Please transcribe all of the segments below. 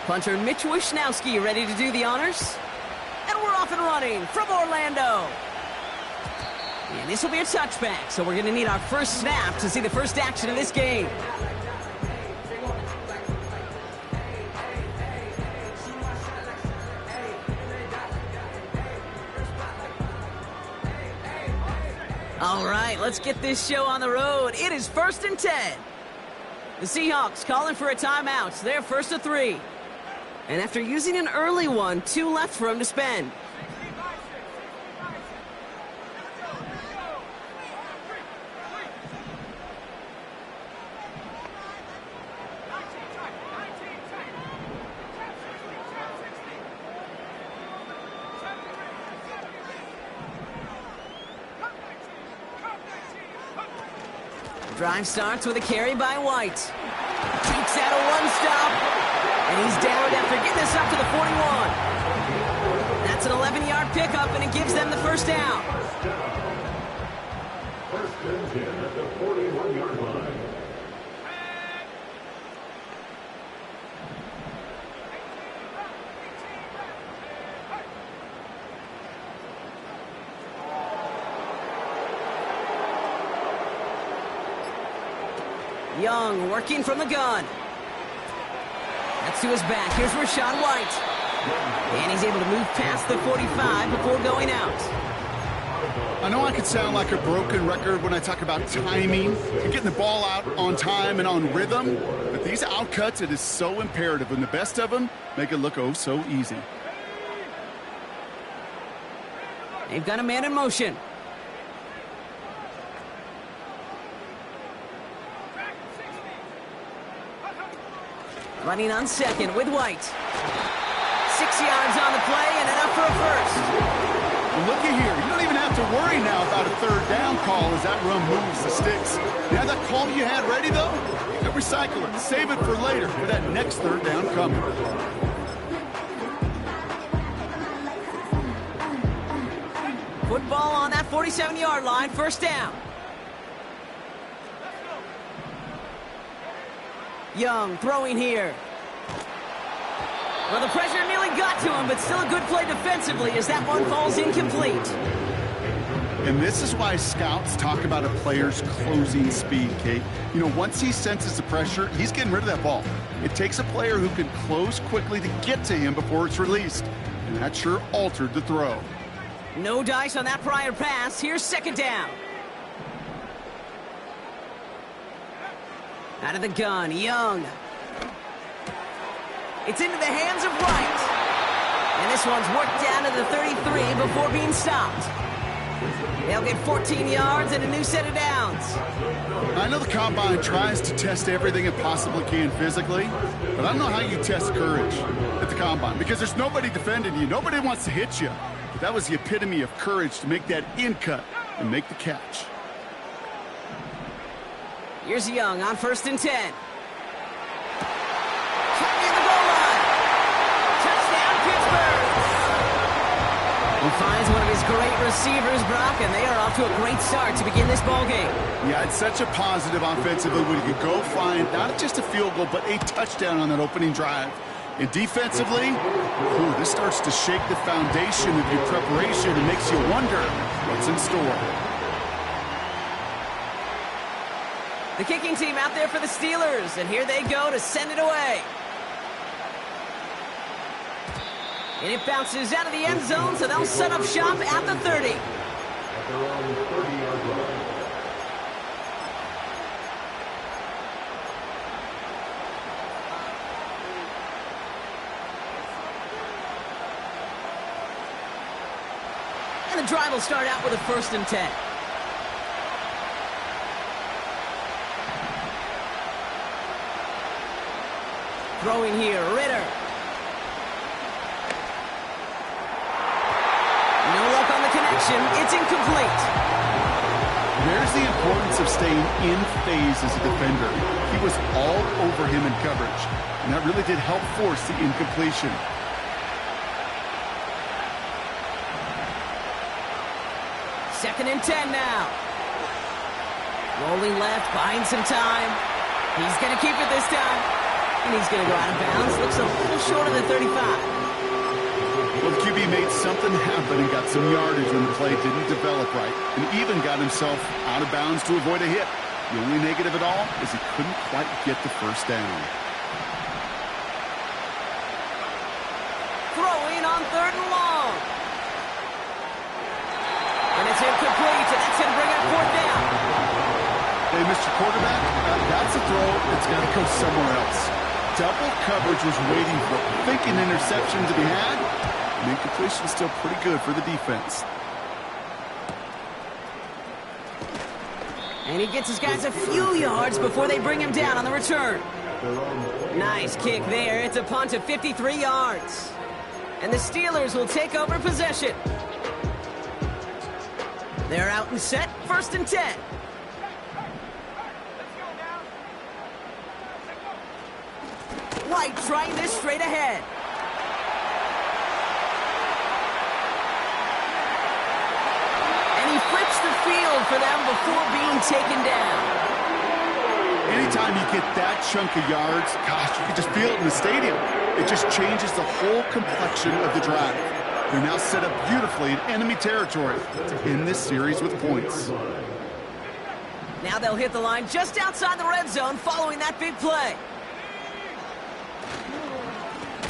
Punter Mitch Wishnowski ready to do the honors. And we're off and running from Orlando. And this will be a touchback, so we're going to need our first snap to see the first action of this game. All right, let's get this show on the road. It is 1st and 10. The Seahawks calling for a timeout. They're 1st and 3. And after using an early one, 2 left for him to spend. Drive starts with a carry by White. Takes out a one-stop. And he's down after getting this up to the 41. That's an 11-yard pickup, and it gives them the first down. First and 10 at the 41-yard line. Young working from the gun. That's to his back. Here's Rachaad White. And he's able to move past the 45 before going out. I know I could sound like a broken record when I talk about timing and getting the ball out on time and on rhythm, but these outcuts, it is so imperative, and the best of them make it look oh so easy. They've got a man in motion. Running on second with White. 6 yards on the play and enough for a first. Well, looky here. You don't even have to worry now about a third down call as that run moves the sticks. You have that call you had ready, though? You can recycle it. Save it for later for that next third down coming. Football on that 47-yard line. First down. Young throwing here. Well, the pressure nearly got to him, but still a good play defensively as that one falls incomplete. And this is why scouts talk about a player's closing speed, Kate. You know, once he senses the pressure, he's getting rid of that ball. It takes a player who can close quickly to get to him before it's released. And that sure altered the throw. No dice on that prior pass. Here's second down. Out of the gun, Young. It's into the hands of White. And this one's worked down to the 33 before being stopped. They'll get 14 yards and a new set of downs. I know the Combine tries to test everything it possibly can physically, but I don't know how you test courage at the Combine because there's nobody defending you. Nobody wants to hit you. But that was the epitome of courage to make that in cut and make the catch. Here's Young on 1st and 10. Cut near the goal line. Touchdown, Pittsburgh. He finds one of his great receivers, Brock, and they are off to a great start to begin this ball game. Yeah, it's such a positive offensively when you could go find not just a field goal, but a touchdown on that opening drive. And defensively, this starts to shake the foundation of your preparation and makes you wonder what's in store. The kicking team out there for the Steelers, and here they go to send it away. And it bounces out of the end zone, so they'll set up shop at the 30. At their own 30-yard line. And the drive will start out with a 1st and 10. Throwing here, Ritter. No luck on the connection. It's incomplete. There's the importance of staying in phase as a defender. He was all over him in coverage, and that really did help force the incompletion. 2nd and 10 now. Rolling left, buying some time. He's going to keep it this time. And he's going to go out of bounds. Looks a little short of the 35. Well, the QB made something happen and got some yardage when the play didn't develop right, and even got himself out of bounds to avoid a hit. The only negative at all is he couldn't quite get the first down. Throwing on 3rd and long. And it's incomplete, and that's going to bring up 4th down. Hey, Mr. Quarterback, that's a throw that's got to go somewhere else. Double coverage was waiting for it, thinking interception to be had. And incompletion still pretty good for the defense. And he gets his guys a few yards before they bring him down on the return. Nice kick there. It's a punt of 53 yards. And the Steelers will take over possession. They're out and set, 1st and 10. White trying this straight ahead. And he flips the field for them before being taken down. Anytime you get that chunk of yards, gosh, you can just feel it in the stadium. It just changes the whole complexion of the drive. They're now set up beautifully in enemy territory to end this series with points. Now they'll hit the line just outside the red zone following that big play.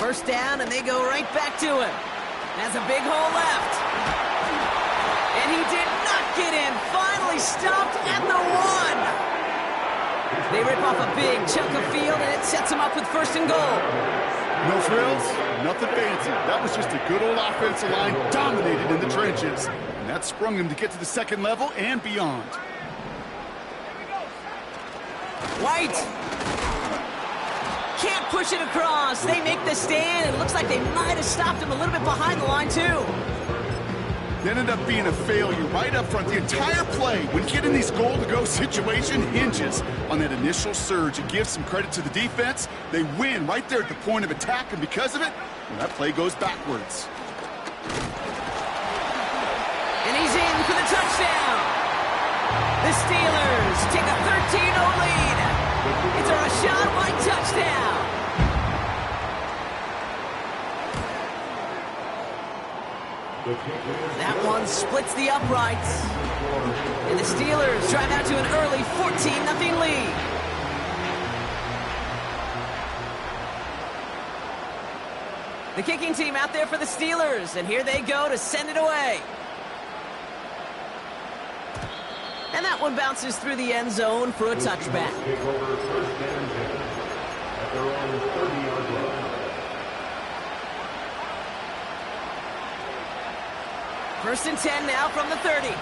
1st down, and they go right back to him. Has a big hole left. And he did not get in. Finally stopped at the 1. They rip off a big chunk of field, and it sets him up with 1st and goal. No frills, nothing fancy. That was just a good old offensive line dominated in the trenches. And that sprung him to get to the 2nd level and beyond. White. Can't push it across. They make the stand. It looks like they might have stopped him a little bit behind the line, too. It ended up being a failure right up front. The entire play, when getting these goal-to-go situation, hinges on that initial surge. It gives some credit to the defense. They win right there at the point of attack, and because of it, well, that play goes backwards. And he's in for the touchdown. The Steelers take a 13-0 lead. It's a Rachaad White touchdown. That one splits the uprights. And the Steelers drive out to an early 14-0 lead. The kicking team out there for the Steelers, and here they go to send it away. And that one bounces through the end zone for a touchback. Take over 1st and 10 at their own 30-yard line. 1st and 10 now from the 30.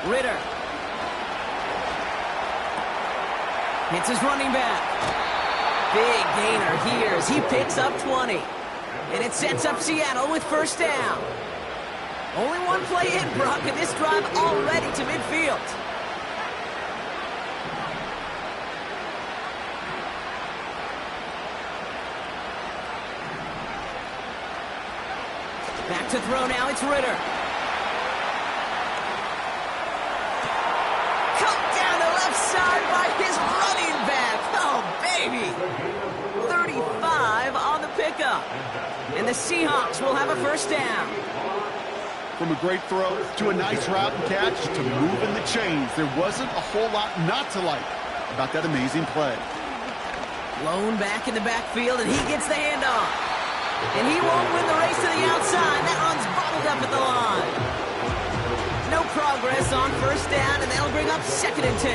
Ritter. Hits his running back. Big gainer here as he picks up 20. And it sets up Seattle with 1st down. Only one play in, Brock, and this drive already to midfield. Back to throw now, it's Ritter. Cut down the left side by his running back. Oh, baby. 35 on the pickup. And the Seahawks will have a 1st down. From a great throw to a nice route and catch to moving the chains, there wasn't a whole lot not to like about that amazing play. Blown back in the backfield, and he gets the handoff. And he won't win the race to the outside. That one's bottled up at the line. No progress on 1st down, and that'll bring up 2nd and 10.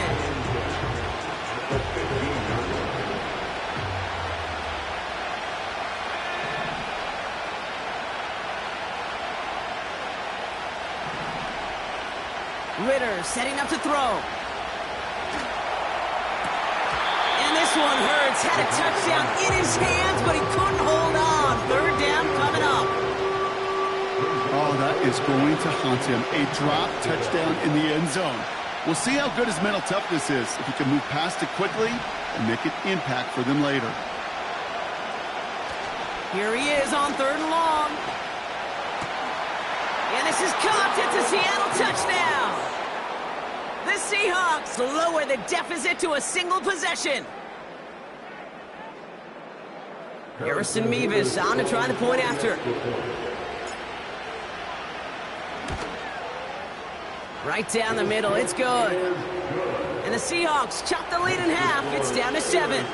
Ritter setting up to throw. And this one hurts. Had a touchdown in his hands, but he couldn't hold on. 3rd down coming up. Oh, that is going to haunt him. A drop touchdown in the end zone. We'll see how good his mental toughness is if he can move past it quickly and make an impact for them later. Here he is on 3rd and long. And this is caught. It's a Seattle touchdown. The Seahawks lower the deficit to a single possession. Harrison Mevis on to try the point after. Right down the middle, it's good. And the Seahawks chop the lead in half. It's down to 7.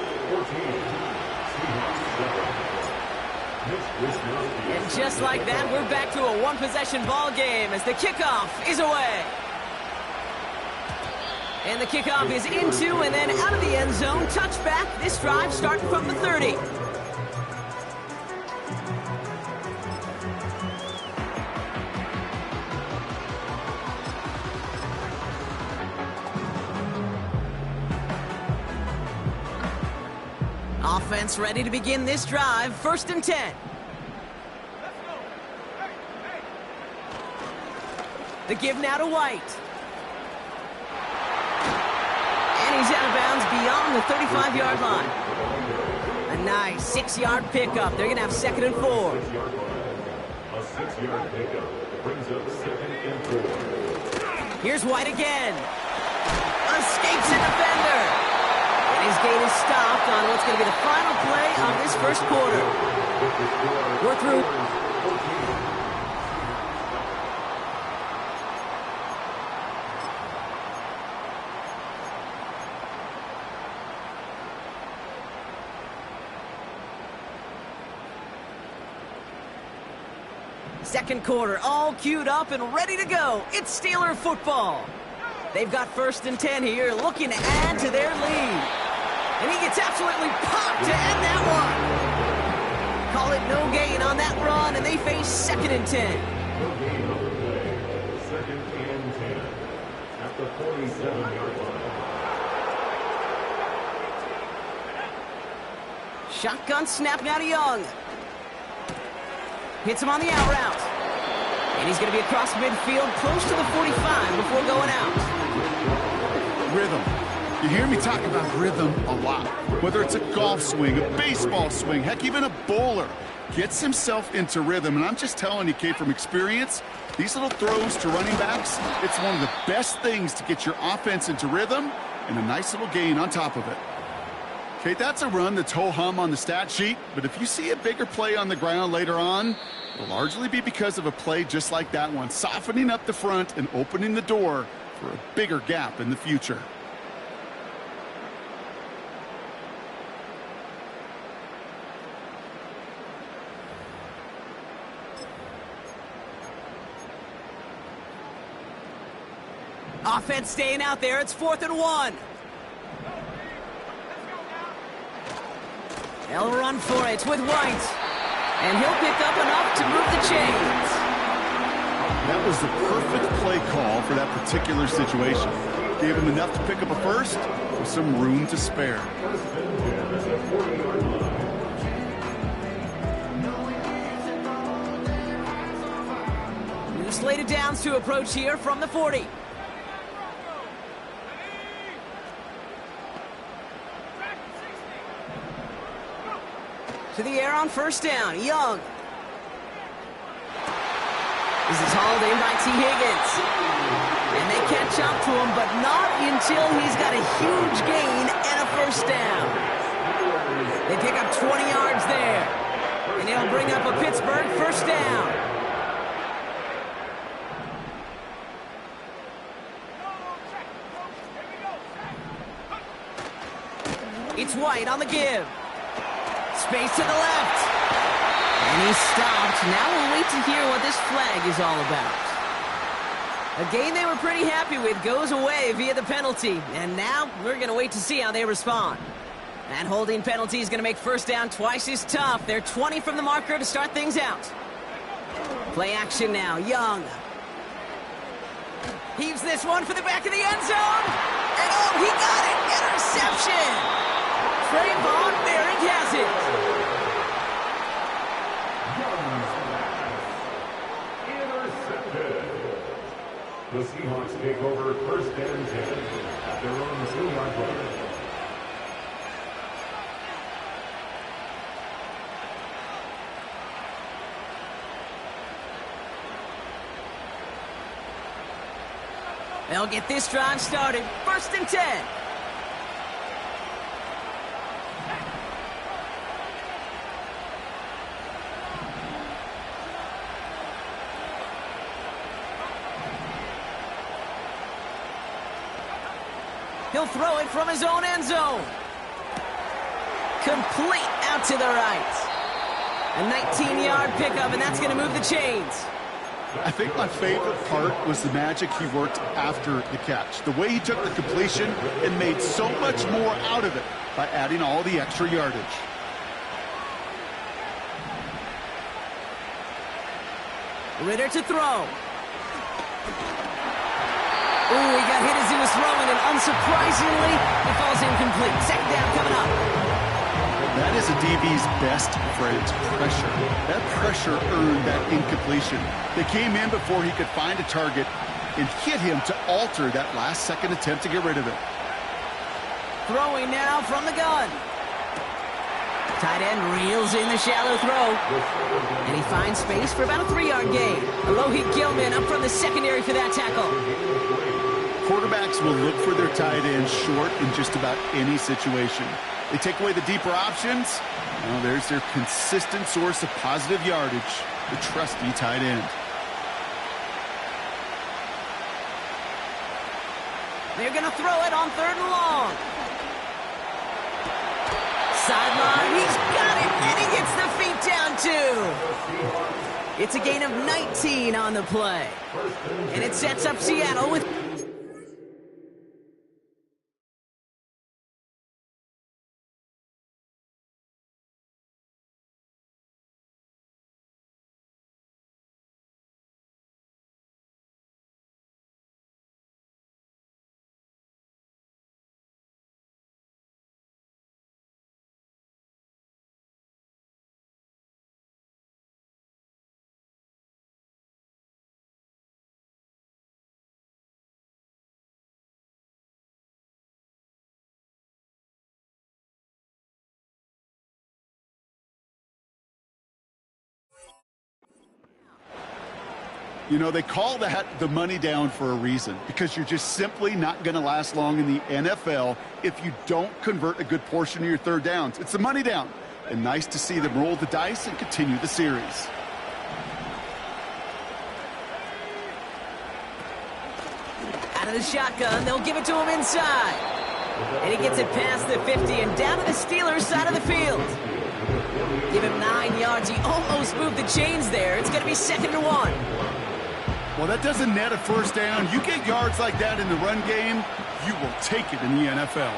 And just like that, we're back to a one-possession ball game as the kickoff is away. And the kickoff is into and then out of the end zone. Touchback. This drive starting from the 30. Offense ready to begin this drive. 1st and 10. The give now to White. And he's out of bounds beyond the 35-yard line. A nice 6-yard pickup. They're going to have 2nd and 4. A 6-yard pickup brings up 2nd and 4. Here's White again. Escapes a defender. And his gain is stopped on what's going to be the final play of this 1st quarter. We're through. Second quarter, all queued up and ready to go. It's Steeler football. They've got 1st and 10 here, looking to add to their lead. And he gets absolutely popped to end that one. Call it no gain on that run, and they face 2nd and 10. No gain on the play. 2nd and 10 at the 47-yard line. Shotgun snap now to Young. Hits him on the out route. And he's going to be across midfield, close to the 45 before going out. Rhythm. You hear me talk about rhythm a lot. Whether it's a golf swing, a baseball swing, heck, even a bowler gets himself into rhythm. And I'm just telling you, Kate, from experience, these little throws to running backs, it's one of the best things to get your offense into rhythm and a nice little gain on top of it. Kate, that's a run that's ho-hum on the stat sheet, but if you see a bigger play on the ground later on, it'll largely be because of a play just like that one, softening up the front and opening the door for a bigger gap in the future. Offense staying out there. It's 4th and 1. They'll run for it with White. And he'll pick up enough to move the chains. That was the perfect play call for that particular situation. Gave him enough to pick up a first with some room to spare. New slated downs to approach here from the 40. To the air on 1st down. Young. This is hauled in by T. Higgins. And they catch up to him, but not until he's got a huge gain and a 1st down. They pick up 20 yards there. And it'll bring up a Pittsburgh 1st down. It's White on the give. Space to the left. And he's stopped. Now we'll wait to hear what this flag is all about. A game they were pretty happy with goes away via the penalty. And now we're going to wait to see how they respond. That holding penalty is going to make 1st down twice as tough. They're 20 from the marker to start things out. Play action now. Young. Heaves this one for the back of the end zone. And oh, he got it. Interception. Trayvon Merrick has it. Intercepted. The Seahawks take over 1st and 10 at their own 2-yard line. They'll get this drive started. 1st and 10. He'll throw it from his own end zone. Complete out to the right. A 19-yard pickup, and that's going to move the chains. I think my favorite part was the magic he worked after the catch. The way he took the completion and made so much more out of it by adding all the extra yardage. Ritter to throw. Ooh, he got hit as he was throwing, and unsurprisingly, he falls incomplete. 2nd down coming up. That is a DB's best friend, pressure. That pressure earned that incompletion. They came in before he could find a target and hit him to alter that last-second attempt to get rid of it. Throwing now from the gun. Tight end reels in the shallow throw. And he finds space for about a 3-yard gain. Alohi Gilman up from the secondary for that tackle. Quarterbacks will look for their tight end short in just about any situation. They take away the deeper options. Well, there's their consistent source of positive yardage, the trusty tight end. They're going to throw it on 3rd and long. Sideline, he's got it, and he gets the feet down too. It's a gain of 19 on the play. And it sets up Seattle with... You know, they call that the money down for a reason, because you're just simply not going to last long in the NFL if you don't convert a good portion of your 3rd downs. It's the money down. And nice to see them roll the dice and continue the series. Out of the shotgun, they'll give it to him inside. And he gets it past the 50 and down to the Steelers' side of the field. Give him 9 yards. He almost moved the chains there. It's going to be 2nd and 1. Well, that doesn't net a 1st down. You get yards like that in the run game, you will take it in the NFL.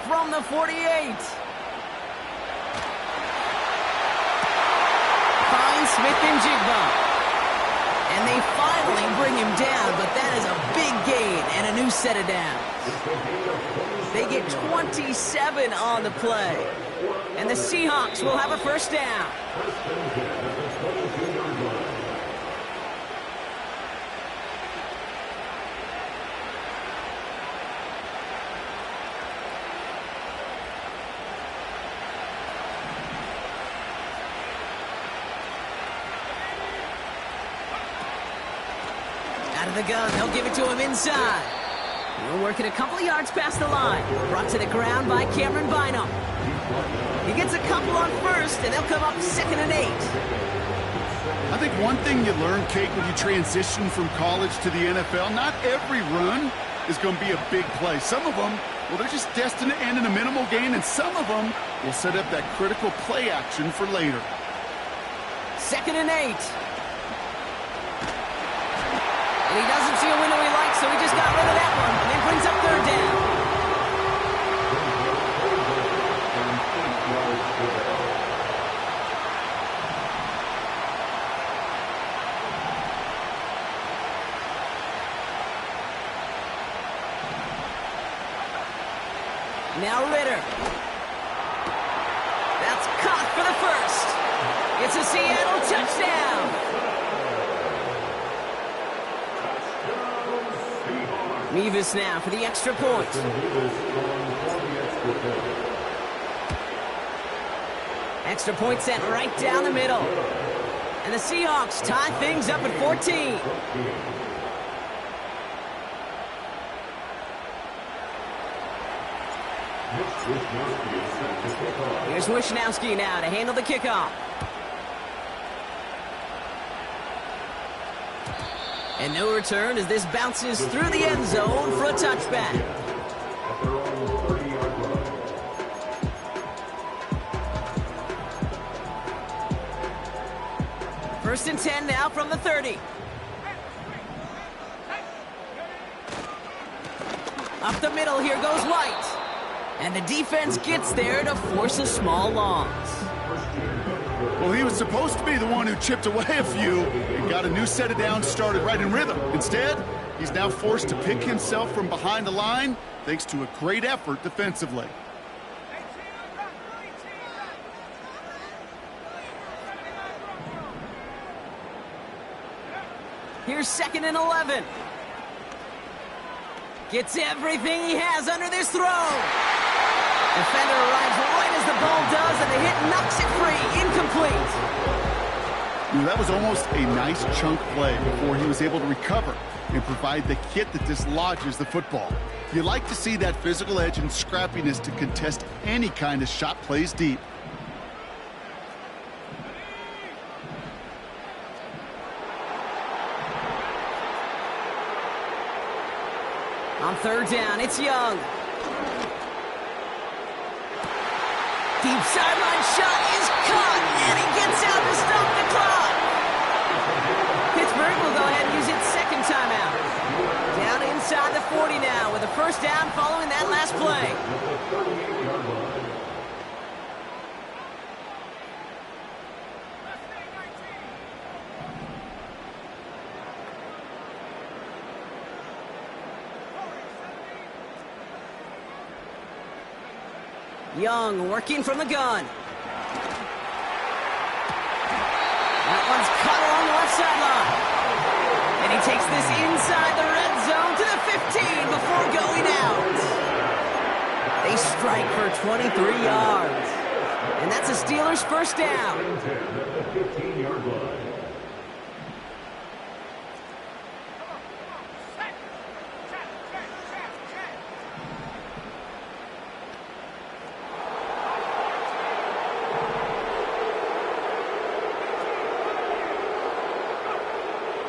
From the 48. Finds Smith-Njigba. And they finally bring him down, but that is a big gain and a new set of downs. They get 27 on the play. And the Seahawks will have a 1st down. Out of the gun, they'll give it to him inside. We're working a couple of yards past the line. Brought to the ground by Cameron Bynum. He gets a couple on 1st, and they'll come up 2nd and 8. I think one thing you learn, Kate, when you transition from college to the NFL, not every run is going to be a big play. Some of them, well, they're just destined to end in a minimal gain, and some of them will set up that critical play action for later. 2nd and 8. And he doesn't see a window he likes, so he just got rid of that one. And brings up 3rd down. Now Ritter. That's caught for the 1st. It's a Seattle touchdown. Mevis now for the extra point. Extra point sent right down the middle. And the Seahawks tie things up at 14. Here's Wisnowski now to handle the kickoff. And no return as this bounces through the end zone for a touchback. First and 10 now from the 30. Up the middle, here goes White. And the defense gets there to force a small loss. Well, he was supposed to be the one who chipped away a few and got a new set of downs started right in rhythm. Instead, he's now forced to pick himself from behind the line thanks to a great effort defensively. Here's 2nd and 11. Gets everything he has under this throw. Defender arrives right as the ball does, and the hit knocks it free. Incomplete. That was almost a nice chunk play before he was able to recover and provide the hit that dislodges the football. You like to see that physical edge and scrappiness to contest any kind of shot plays deep. On 3rd down, it's Young. Deep sideline shot is caught, and he gets out to stop the clock. Pittsburgh will go ahead and use its 2nd timeout. Down inside the 40 now with a 1st down following that last play. Young working from the gun. That one's cut along the left sideline. And he takes this inside the red zone to the 15 before going out. They strike for 23 yards. And that's a Steelers 1st down.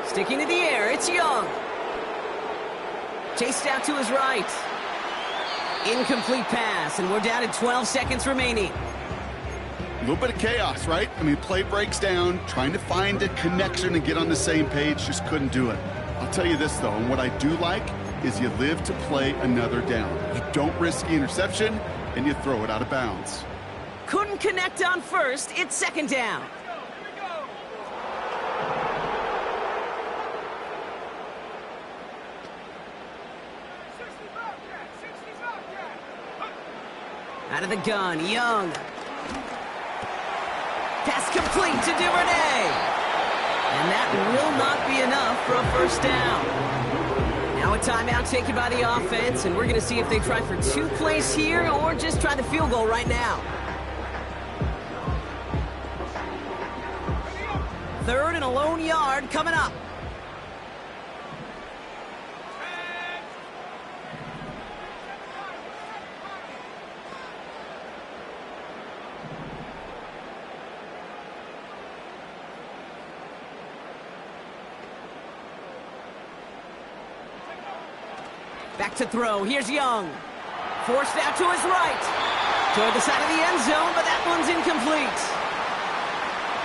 Sticking to the air, it's Young. Chased out to his right. Incomplete pass, and we're down to 12 seconds remaining. A little bit of chaos, right? I mean, play breaks down, trying to find a connection and get on the same page, just couldn't do it. I'll tell you this, though, and what I do like is you live to play another down. You don't risk the interception, and you throw it out of bounds. Couldn't connect on 1st, it's 2nd down. Out of the gun, Young. Pass complete to Duvernay. And that will not be enough for a 1st down. Now a timeout taken by the offense, and we're going to see if they try for 2 plays here or just try the field goal right now. 3rd and a lone yard coming up. Back to throw. Here's Young. Forced out to his right. Toward the side of the end zone, but that one's incomplete.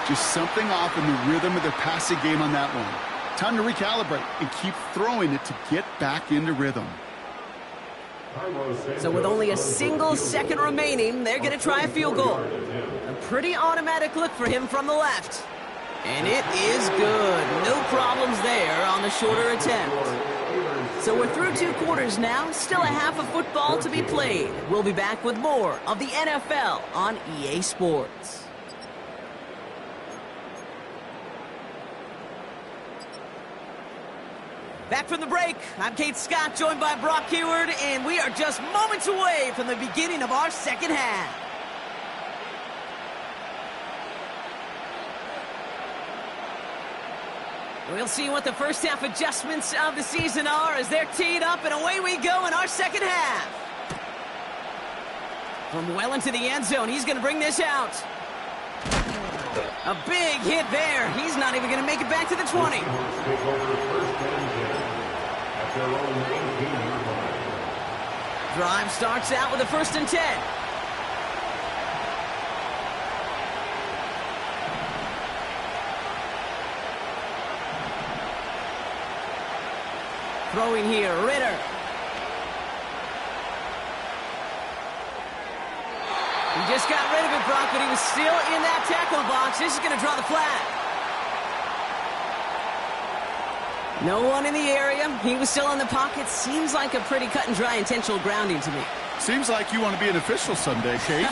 Just something off in the rhythm of their passing game on that one. Time to recalibrate and keep throwing it to get back into rhythm. So with only a single second remaining, they're going to try a field goal. A pretty automatic look for him from the left. And it is good. No problems there on the shorter attempt. So we're through 2 quarters now. Still a half of football to be played. We'll be back with more of the NFL on EA Sports. Back from the break, I'm Kate Scott, joined by Brock Keyword, and we are just moments away from the beginning of our second half. We'll see what the first half adjustments of the season are as they're teed up, and away we go in our second half. From well into the end zone, he's going to bring this out. A big hit there. He's not even going to make it back to the 20. Drive starts out with a 1st and 10. Throwing here, Ritter. He just got rid of it, Brock, but he was still in that tackle box. This is going to draw the flag. No one in the area. He was still in the pocket. Seems like a pretty cut and dry intentional grounding to me. Seems like you want to be an official someday, Kate.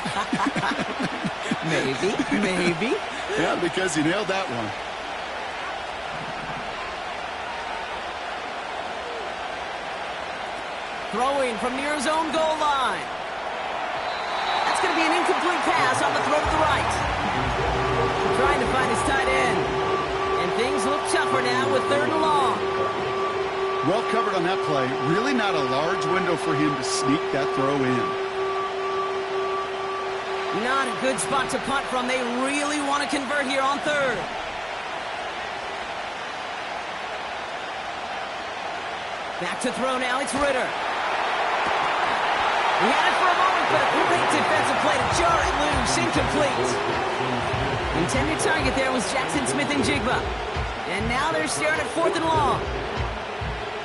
Maybe. Yeah, because you nailed that one. Throwing from near his own goal line. That's going to be an incomplete pass on the throw to the right. Trying to find his tight end. And things look tougher now with 3rd and long. Well covered on that play. Really not a large window for him to sneak that throw in. Not a good spot to punt from. They really want to convert here on 3rd. Back to throw now. It's Ritter. He had it for a moment, but a great defensive play to jar it loose. Incomplete. Intended target there was Jackson Smith-Njigba. And now they're staring at 4th and long.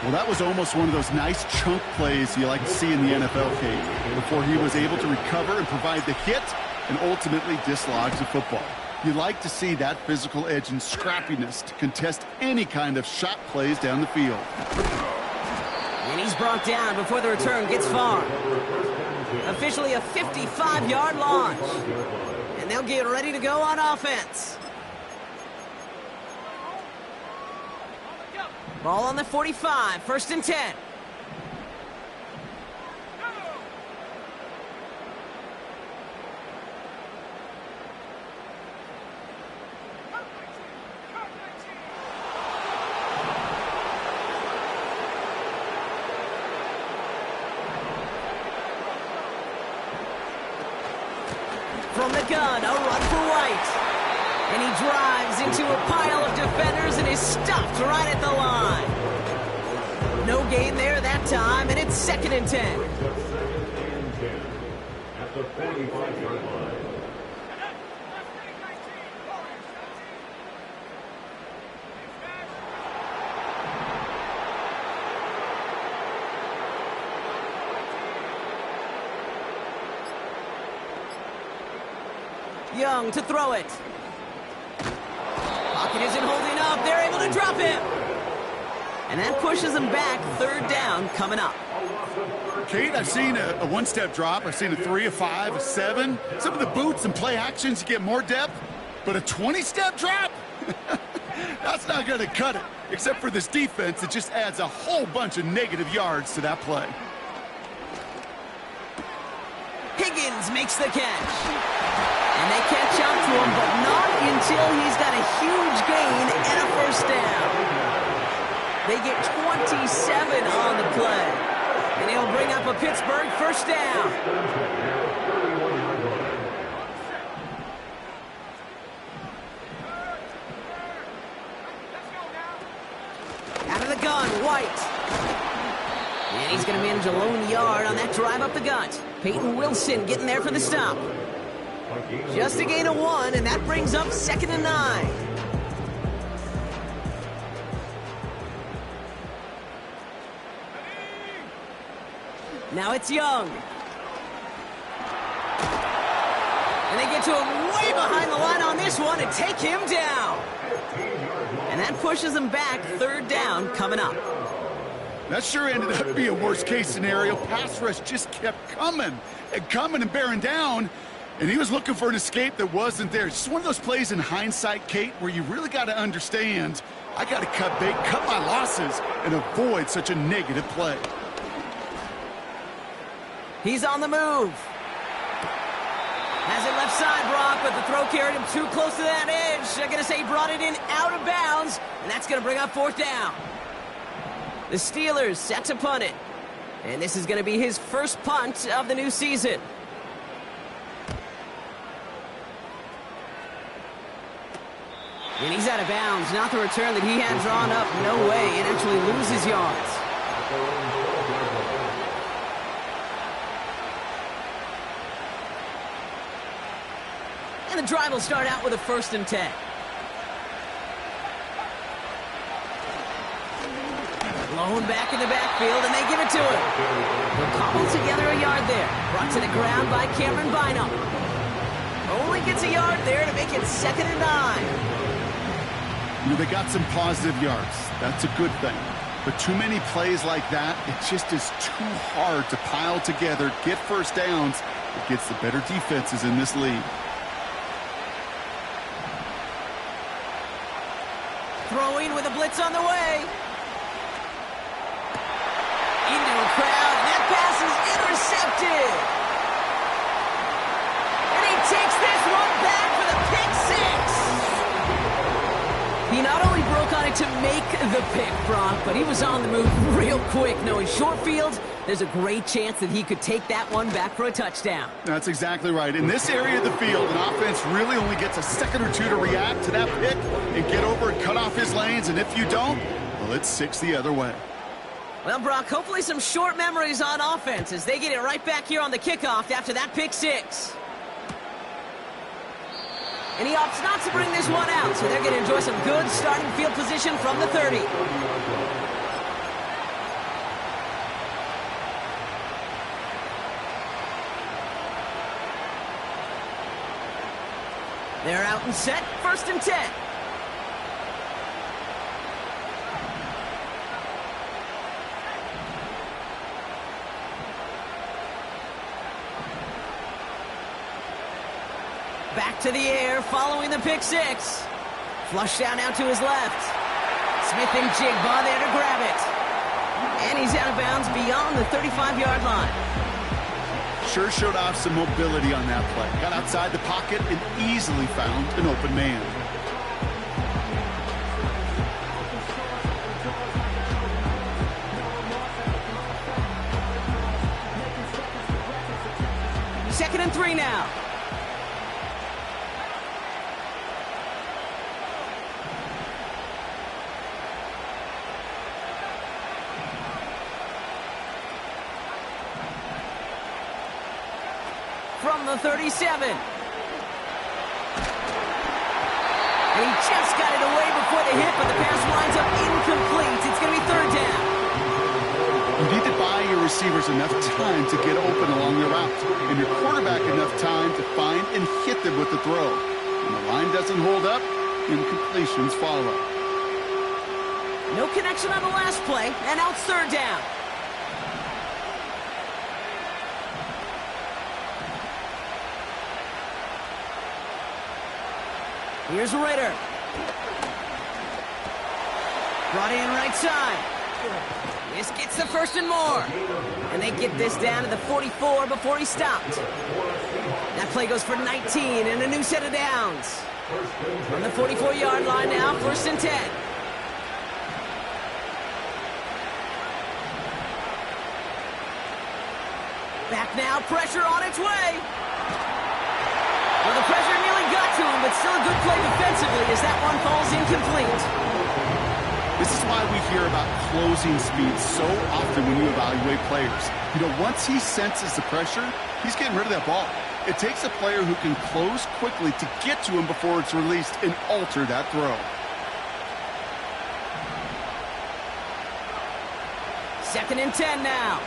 Well, that was almost one of those nice chunk plays you like to see in the NFL, Kate, before he was able to recover and provide the hit and ultimately dislodge the football. You like to see that physical edge and scrappiness to contest any kind of shot plays down the field. And he's brought down before the return gets far. Officially a 55-yard launch. And they'll get ready to go on offense. Ball on the 45, 1st and 10. From the gun, a run for White. And he drives into a pile of defenders and is stopped right at the line. No gain there that time, and it's 2nd and 10. At the 45-yard line. Young to throw it. Pocket isn't holding up. They're able to drop him. And that pushes them back. 3rd down coming up. Kate, I've seen a one-step drop. I've seen a 3, a 5, a 7. Some of the boots and play actions, you get more depth. But a 20-step drop? That's not going to cut it. Except for this defense, it just adds a whole bunch of negative yards to that play. Higgins makes the catch. And they catch up to him, but not until he's got a huge gain and a 1st down. They get 27 on the play. And he'll bring up a Pittsburgh 1st down. Out of the gun, White. And he's going to manage a lone yard on that drive up the gut. Peyton Wilson getting there for the stop. Just a gain of 1, and that brings up 2nd and 9. Now it's Young. And they get to him way behind the line on this one and take him down. And that pushes him back. 3rd down coming up. That sure ended up being a worst-case scenario. Pass rush just kept coming and bearing down. And he was looking for an escape that wasn't there. It's just one of those plays in hindsight, Kate, where you really got to understand I got to cut bait, cut my losses, and avoid such a negative play. He's on the move. Has it left side, Brock, but the throw carried him too close to that edge. They're going to say he brought it in out of bounds, and that's going to bring up fourth down. The Steelers set to punt it, and this is going to be his first punt of the new season. And he's out of bounds. Not the return that he had drawn up. No way. It actually loses yards. And the drive will start out with a 1st and 10. Blown back in the backfield, and they give it to him. They'll cobble together a yard there. Brought to the ground by Cameron Bynum. Only gets a yard there to make it 2nd and 9. You know, they got some positive yards. That's a good thing. But too many plays like that, it just is too hard to pile together, get first downs. It gets the better defenses in this league. Throwing with a blitz on the way. Into a crowd, and that pass is intercepted. And he takes this one back for the pick 6. He not only broke on it to make the pick, Brock, but he was on the move real quick. Knowing short field, there's a great chance that he could take that one back for a touchdown. That's exactly right. In this area of the field, an offense really only gets a second or two to react to that pick and get over and cut off his lanes. And if you don't, well, it's 6 the other way. Well, Brock, hopefully some short memories on offense as they get it right back here on the kickoff after that pick 6. And he opts not to bring this one out, so they're going to enjoy some good starting field position from the 30. They're out and set, 1st and 10. Back to the air, following the pick 6. Flush down out to his left. Smith and Jigba there to grab it. And he's out of bounds beyond the 35-yard line. Sure showed off some mobility on that play. Got outside the pocket and easily found an open man. Second and 3 now. From the 37. And he just got it away before the hit, but the pass winds up incomplete. It's going to be 3rd down. You need to buy your receivers enough time to get open along the route, and your quarterback enough time to find and hit them with the throw. When the line doesn't hold up, incompletions follow. No connection on the last play, and now it's 3rd down. Here's Ritter. Brought in right side. This gets the 1st and more. And they get this down to the 44 before he stopped. That play goes for 19 and a new set of downs. From the 44-yard line now, 1st and 10. Back now, pressure on its way. Well, the pressure nearly got to him, but still a good play defensively as that one falls incomplete. This is why we hear about closing speed so often when you evaluate players. You know, once he senses the pressure, he's getting rid of that ball. It takes a player who can close quickly to get to him before it's released and alter that throw. Second and 10 now.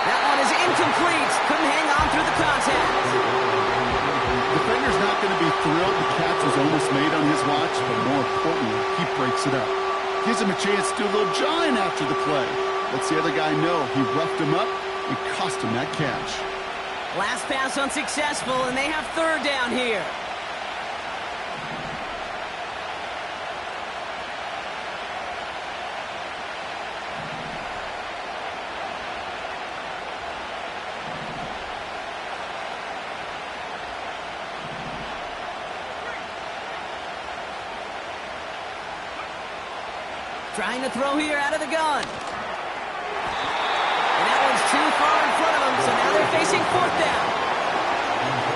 That one is incomplete. Couldn't hang on through the contact. Defender's not going to be thrilled the catch was almost made on his watch, but more importantly, he breaks it up. Gives him a chance to do a little jawing after the play. Lets the other guy know he roughed him up and cost him that catch. Last pass unsuccessful, and they have 3rd down here. Trying to throw here out of the gun. And that one's too far in front of him, so now they're facing fourth down.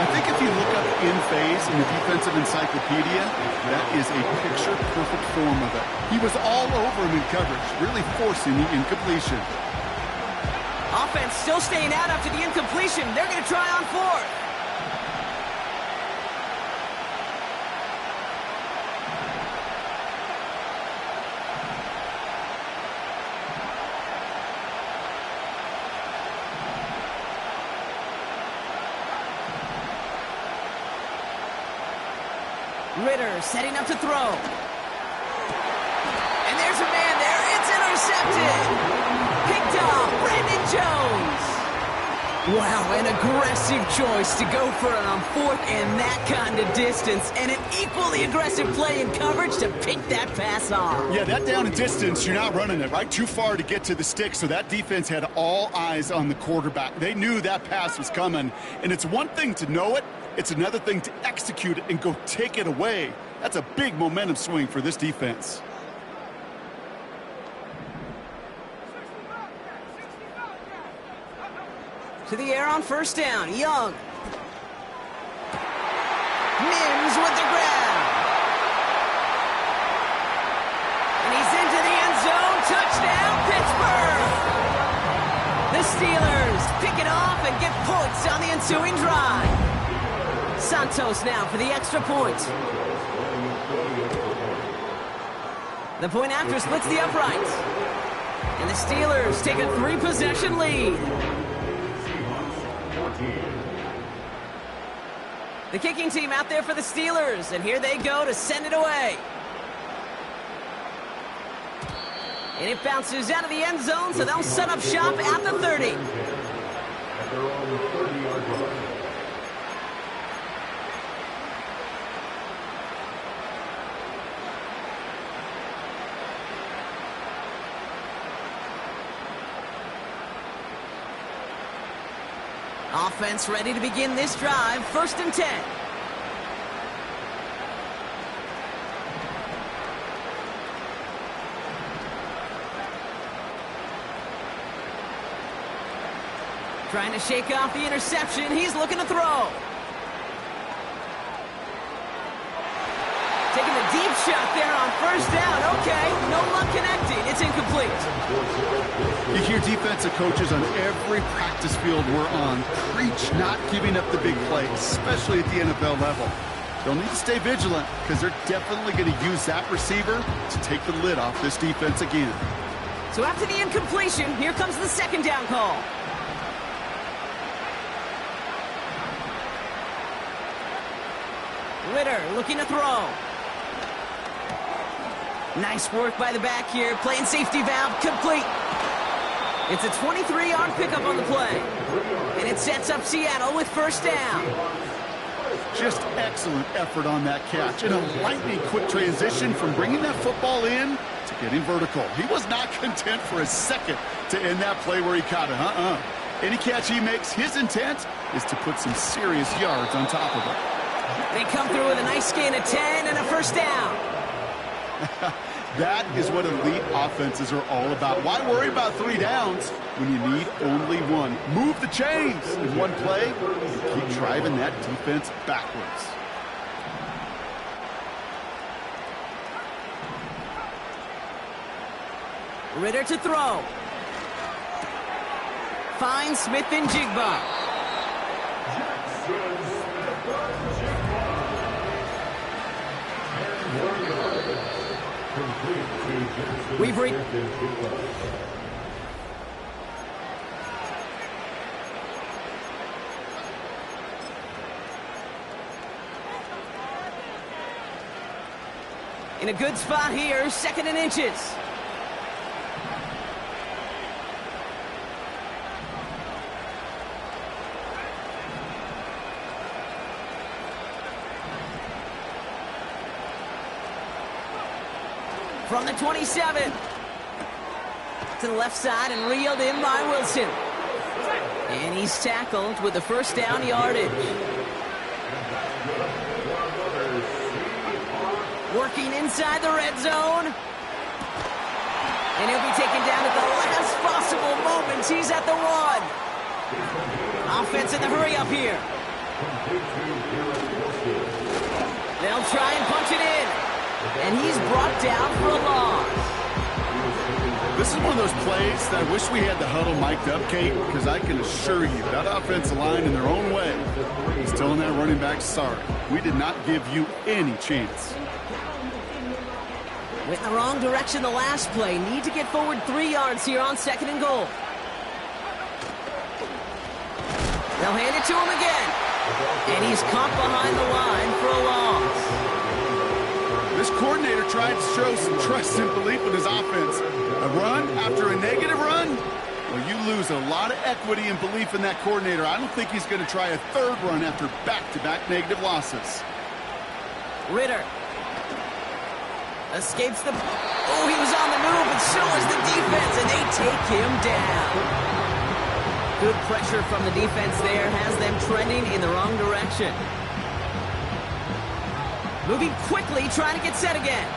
I think if you look up in phase in the defensive encyclopedia, that is a picture-perfect form of it. He was all over him in coverage, really forcing the incompletion. Offense still staying out after the incompletion. They're going to try on fourth. Ritter setting up to throw. And there's a man there. It's intercepted. Picked off Brandon Jones. Wow, an aggressive choice to go for it on fourth and that kind of distance. And an equally aggressive play in coverage to pick that pass off. Yeah, that down and distance, you're not running it, right? Too far to get to the stick, so that defense had all eyes on the quarterback. They knew that pass was coming. And it's one thing to know it. It's another thing to execute it and go take it away. That's a big momentum swing for this defense. To the air on first down. Young. Mims with the grab. And he's into the end zone. Touchdown, Pittsburgh. The Steelers pick it off and get points on the ensuing drive. Santos now for the extra point. The point after splits the uprights. And the Steelers take a 3-possession lead. The kicking team out there for the Steelers, and here they go to send it away. And it bounces out of the end zone, so they'll set up shop at the 30. At their own 30-yard line. Offense ready to begin this drive. 1st and 10. Trying to shake off the interception. He's looking to throw. Taking the deep shot there on first down. Okay, no luck connecting. It's incomplete. You hear defensive coaches on every practice field we're on preach not giving up the big play, especially at the NFL level. They'll need to stay vigilant because they're definitely going to use that receiver to take the lid off this defense again. So after the incompletion, here comes the 2nd down call. Ritter looking to throw. Nice work by the back here. Playing safety valve complete. It's a 23-yard pickup on the play. And it sets up Seattle with first down. Just excellent effort on that catch. And a lightning quick transition from bringing that football in to getting vertical. He was not content for a second to end that play where he caught it. Any catch he makes, his intent is to put some serious yards on top of it. They come through with a nice gain of 10 and a first down. That is what elite offenses are all about. Why worry about 3 downs when you need only 1? Move the chains in one play and keep driving that defense backwards. Ritter to throw. Finds Smith and Jigba. We've reached. In a good spot here, 2nd and inches. From the 27. To the left side and reeled in by Wilson. And he's tackled with the first down yardage. Working inside the red zone. And he'll be taken down at the last possible moment. He's at the 1. Offense in the hurry up here. They'll try and punch it in. And he's brought down for a loss. This is one of those plays that I wish we had the huddle mic'd up, Kate, because I can assure you that offensive line in their own way is telling that running back, sorry, we did not give you any chance. Went in the wrong direction the last play. Need to get forward 3 yards here on 2nd and goal. They'll hand it to him again. And he's caught behind the line for a loss. This coordinator tried to show some trust and belief in his offense. A run after a negative run? Well, you lose a lot of equity and belief in that coordinator. I don't think he's going to try a 3rd run after back-to-back negative losses. Ritter escapes the... Oh, he was on the move, but so is the defense, and they take him down. Good pressure from the defense there has them trending in the wrong direction. Moving quickly, trying to get set again.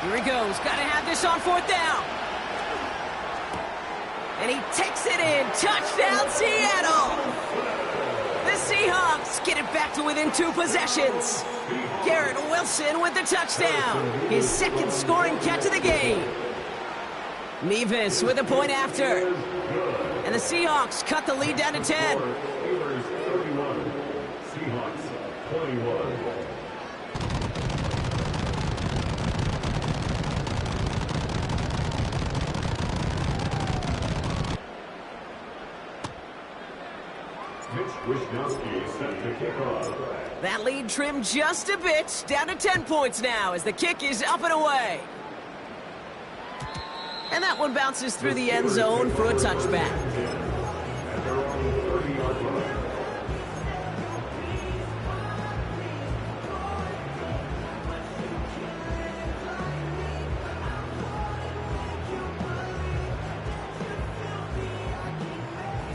Here he goes. Got to have this on 4th down. And he takes it in. Touchdown, Seattle. The Seahawks get it back to within 2 possessions. Garrett Wilson with the touchdown. His 2nd scoring catch of the game. Mevis with a point after. And the Seahawks cut the lead down to 10. Steelers 31, Seahawks 21. Set to kick off. That lead trimmed just a bit, down to 10 points now as the kick is up and away. And that one bounces through the end zone for a touchback. At their own 30-yard line.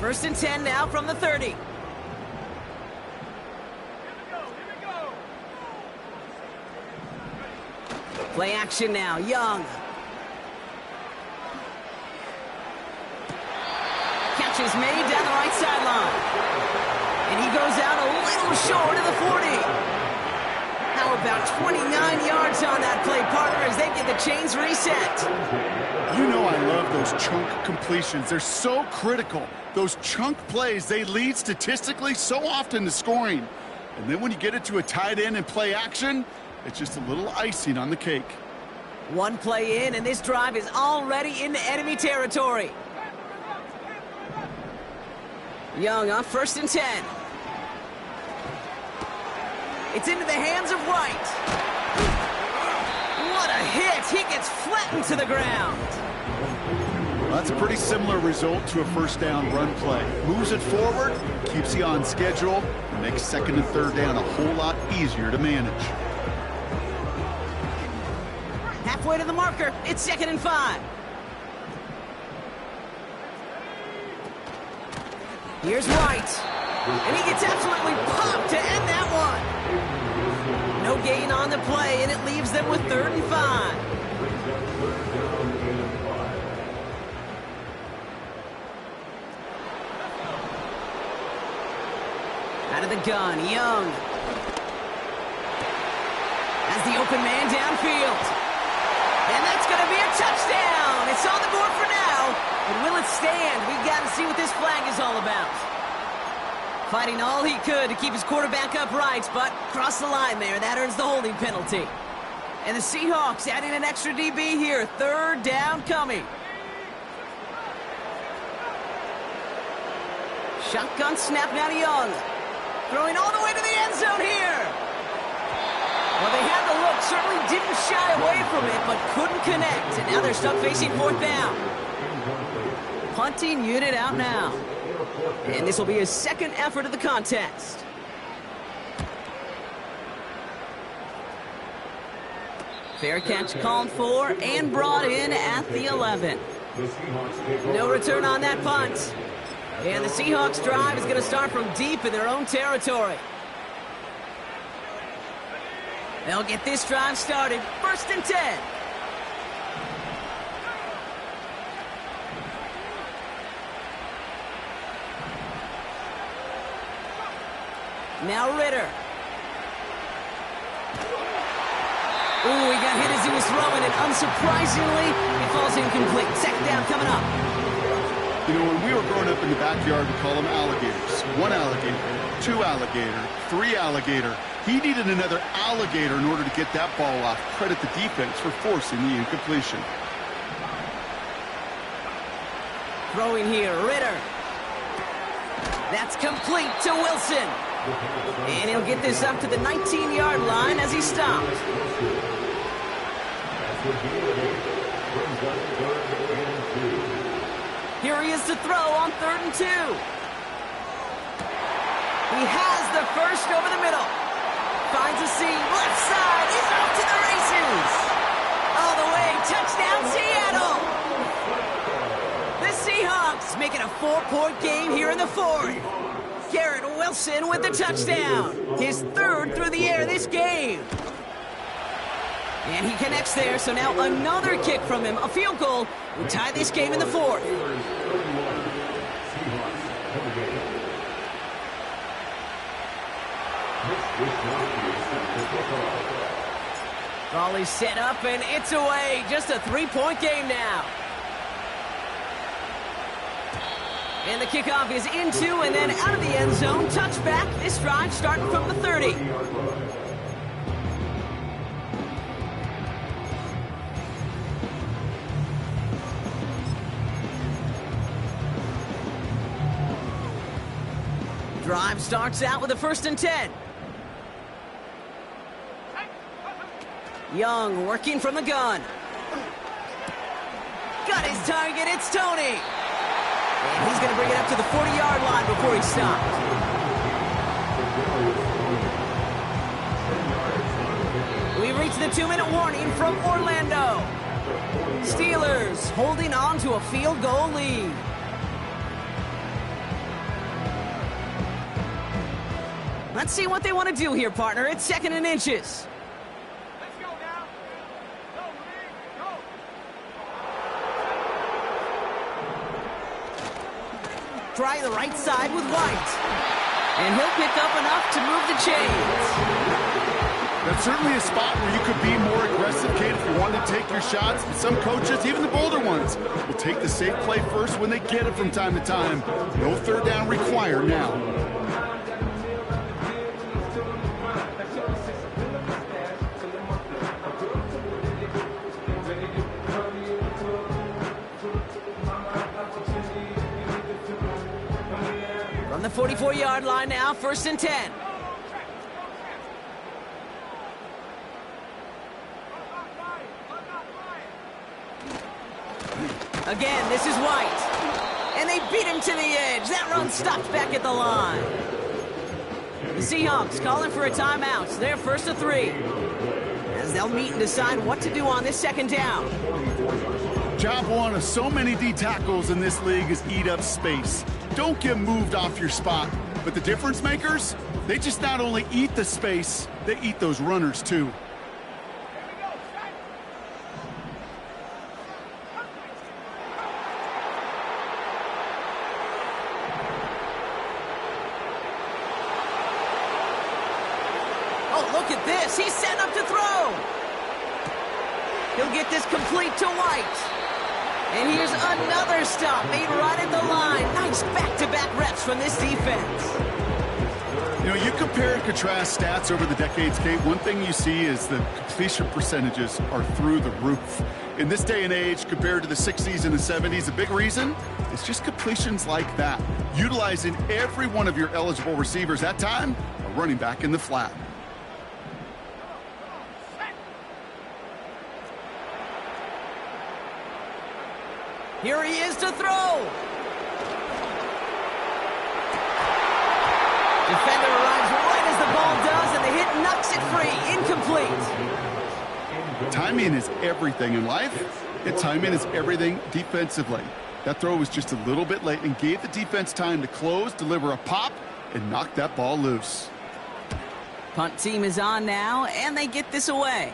First and 10 now from the 30. Play action now, Young. Catch is made down the right sideline. And he goes out a little short of the 40. How about 29 yards on that play, partner, as they get the chains reset. You know I love those chunk completions. They're so critical. Those chunk plays, they lead statistically so often to scoring. And then when you get it to a tight end and play action, it's just a little icing on the cake. One play in, and this drive is already into enemy territory. Young on 1st and 10. It's into the hands of White. What a hit! He gets flattened to the ground. Well, that's a pretty similar result to a 1st down run play. Moves it forward, keeps you on schedule, and makes 2nd and 3rd down a whole lot easier to manage. Halfway to the marker, it's 2nd and 5. Here's White. And he gets absolutely popped to end that one. No gain on the play, and it leaves them with 3rd and 5. Out of the gun, Young. Has the open man downfield. And that's going to be a touchdown. It's on the board for now. But will it stand? We've got to see what this flag is all about. Fighting all he could to keep his quarterback upright, but crossed the line there. That earns the holding penalty. And the Seahawks adding an extra DB here. 3rd down coming. Shotgun snap now to Young. Throwing all the way to the end zone here. Well, they had the look, certainly didn't shy away from it, but couldn't connect. And now they're stuck facing 4th down. Punting unit out now. And this will be his 2nd effort of the contest. Fair catch called for and brought in at the 11. The Seahawks take over. No return on that punt. And the Seahawks drive is going to start from deep in their own territory. They'll get this drive started. 1st and 10. Now Ritter. Ooh, he got hit as he was throwing it. Unsurprisingly, he falls incomplete. 2nd down coming up. You know, when we were growing up in the backyard, we call them alligators. 1 alligator, 2 alligator, 3 alligator. He needed another alligator in order to get that ball off. Credit the defense for forcing the incompletion. Throwing here, Ritter. That's complete to Wilson. And he'll get this up to the 19-yard line as he stops. Here he is to throw on 3rd and 2. He has the first over the middle. Finds a seam, left side, he's off to the races. All the way, touchdown Seattle. The Seahawks make it a 4-point game here in the 4th. Garrett Wilson with the touchdown. His 3rd through the air this game. And he connects there, so now another kick from him. A field goal will tie this game in the 4th. Raleigh set up, and it's away. Just a 3-point game now. And the kickoff is into and then out of the end zone. Touchback. This drive starting from the 30. Drive starts out with a 1st and 10. Young working from the gun. Got his target, it's Tony. And he's going to bring it up to the 40-yard line before he stopped. We reach the 2-minute warning from Orlando. Steelers holding on to a field goal lead. Let's see what they want to do here, partner. It's 2nd and inches. Let's go now. Go, Lee, go. Try the right side with White. And he'll pick up enough to move the chains. That's certainly a spot where you could be more aggressive, Kate, if you want to take your shots. But some coaches, even the bolder ones, will take the safe play first when they get it from time to time. No 3rd down required now. From the 44-yard line now, 1st and 10. Again, this is White. And they beat him to the edge. That run stopped back at the line. The Seahawks calling for a timeout. So they're 1st and 3. As they'll meet and decide what to do on this 2nd down. Job 1 of so many D tackles in this league is eat up space. Don't get moved off your spot. But the difference makers, they just not only eat the space, they eat those runners too. Oh, look at this. He's set up to throw. He'll get this complete to White. And here's another stop made right at the line. Nice back-to-back reps from this defense. You know, you compare and contrast stats over the decades, Kate. One thing you see is the completion percentages are through the roof. In this day and age, compared to the 60s and the 70s, a big reason is just completions like that. Utilizing every one of your eligible receivers. That time, a running back in the flat. Here he is to throw. Defender arrives right as the ball does, and the hit knocks it free. Incomplete. Timing is everything in life, and timing is everything defensively. That throw was just a little bit late and gave the defense time to close, deliver a pop, and knock that ball loose. Punt team is on now, and they get this away.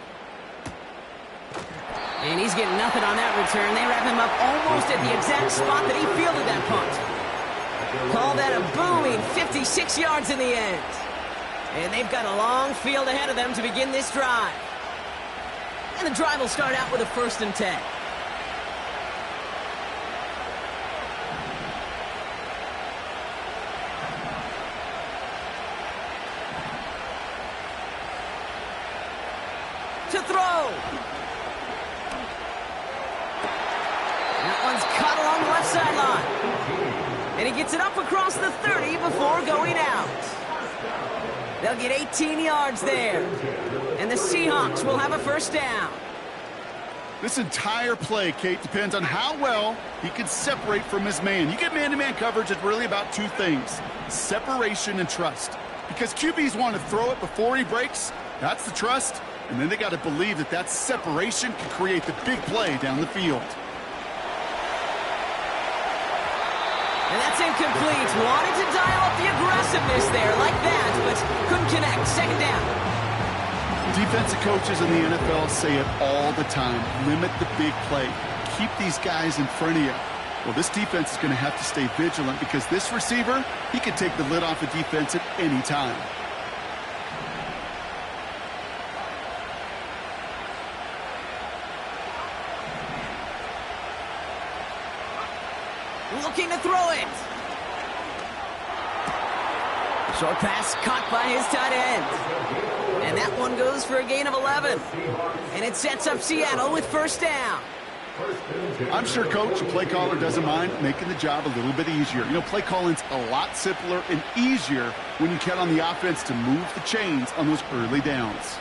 And he's getting nothing on that return. They wrap him up almost at the exact spot that he fielded that punt. Call that a booming 56 yards in the end. And they've got a long field ahead of them to begin this drive. And the drive will start out with a 1st and 10. To throw. That one's caught along the left sideline. And he gets it up across the 30 before going out. They'll get 18 yards there. And the Seahawks will have a 1st down. This entire play, Kate, depends on how well he can separate from his man. You get man-to-man coverage, it's really about 2 things: separation and trust. Because QBs want to throw it before he breaks. That's the trust. And then they got to believe that that separation can create the big play down the field. And that's incomplete. Wanted to dial up the aggressiveness there like that, but couldn't connect. 2nd down. Defensive coaches in the NFL say it all the time. Limit the big play. Keep these guys in front of you. Well, this defense is going to have to stay vigilant because this receiver, he can take the lid off a defense at any time. Looking to throw it. Short pass caught by his tight end. And that one goes for a gain of 11. And it sets up Seattle with 1st down. I'm sure coach, the play caller, doesn't mind making the job a little bit easier. You know, play calling's a lot simpler and easier when you count on the offense to move the chains on those early downs.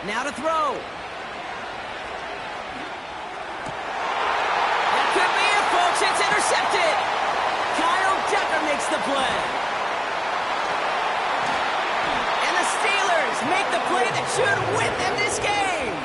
Now to throw. It's intercepted. Kyle Decker makes the play. And the Steelers make the play that should win them this game.